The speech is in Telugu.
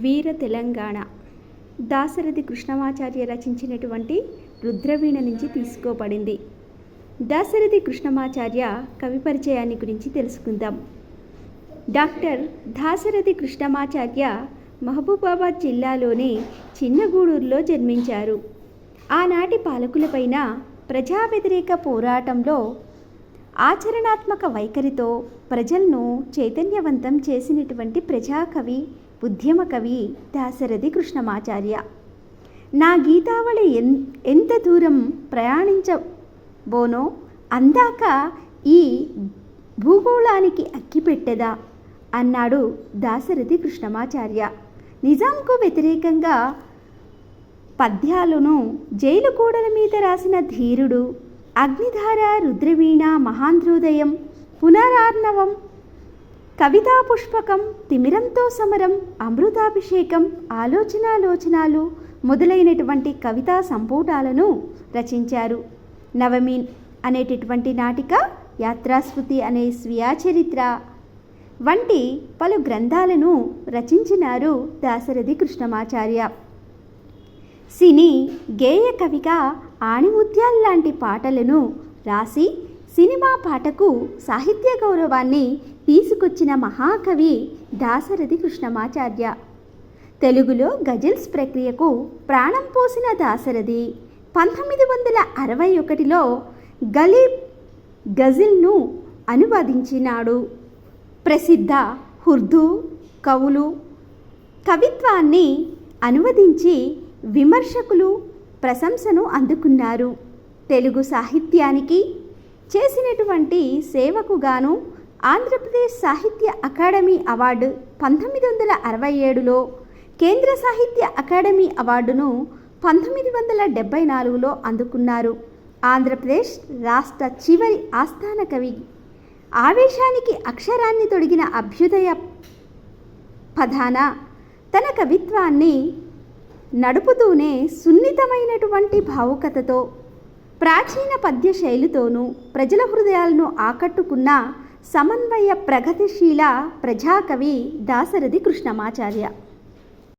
వీర తెలంగాణ దాశరథి కృష్ణమాచార్య రచించినటువంటి రుద్రవీణ నుంచి తీసుకోబడింది. దాశరథి కృష్ణమాచార్య కవి పరిచయాన్ని గురించి తెలుసుకుందాం. డాక్టర్ దాశరథి కృష్ణమాచార్య మహబూబాబాద్ జిల్లాలోని చిన్నగూడూరులో జన్మించారు. ఆనాటి పాలకులపైన ప్రజా వ్యతిరేక పోరాటంలో ఆచరణాత్మక వైఖరితో ప్రజలను చైతన్యవంతం చేసినటువంటి ప్రజాకవి, ఉద్యమ కవి దాశరథి కృష్ణమాచార్య. నా గీతావళి ఎంత దూరం ప్రయాణించబోనో అందాక ఈ భూగోళానికి అక్కిపెట్టెదా అన్నాడు దాశరథి కృష్ణమాచార్య. నిజాంకు వ్యతిరేకంగా పద్యాలను జైలు గోడల మీద రాసిన ధీరుడు, అగ్నిధార, రుద్రవీణ, మహాంధ్రోదయం, పునరార్ణవం, కవితా పుష్పకం, తిమిరంతో సమరం, అమృతాభిషేకం, ఆలోచనాలోచనాలు మొదలైనటువంటి కవితా సంపుటాలను రచించారు. నవమి అనేటటువంటి నాటిక, యాత్రాస్మృతి అనే స్వీయ చరిత్ర వంటి పలు గ్రంథాలను రచించినారు దాశరథి కృష్ణమాచార్య. సినీ గేయ కవిగా ఆణిముత్యాల్లాంటి పాటలను రాసి సినిమా పాటకు సాహిత్య గౌరవాన్ని తీసుకొచ్చిన మహాకవి దాశరథి కృష్ణమాచార్య. తెలుగులో గజల్స్ ప్రక్రియకు ప్రాణం పోసిన దాశరథి 1961లో గలీబ్ గజిల్ను అనువదించినాడు. ప్రసిద్ధ ఉర్దూ కవులు కవిత్వాన్ని అనువదించి విమర్శకులు ప్రశంసను అందుకున్నారు. తెలుగు సాహిత్యానికి చేసినటువంటి సేవకు గాను ఆంధ్రప్రదేశ్ సాహిత్య అకాడమీ అవార్డు 1967లో, కేంద్ర సాహిత్య అకాడమీ అవార్డును 1974లో అందుకున్నారు. ఆంధ్రప్రదేశ్ రాష్ట్ర చివరి ఆస్థాన కవి. ఆవేశానికి అక్షరాన్ని తొడిగిన అభ్యుదయ పదాన తన కవిత్వాన్ని నడుపుతూనే సున్నితమైనటువంటి భావుకతతో, ప్రాచీన పద్య శైలితోనూ ప్రజల హృదయాలను ఆకట్టుకున్న సమన్వయ ప్రగతిశీల ప్రజాకవి దాశరథి కృష్ణమాచార్య.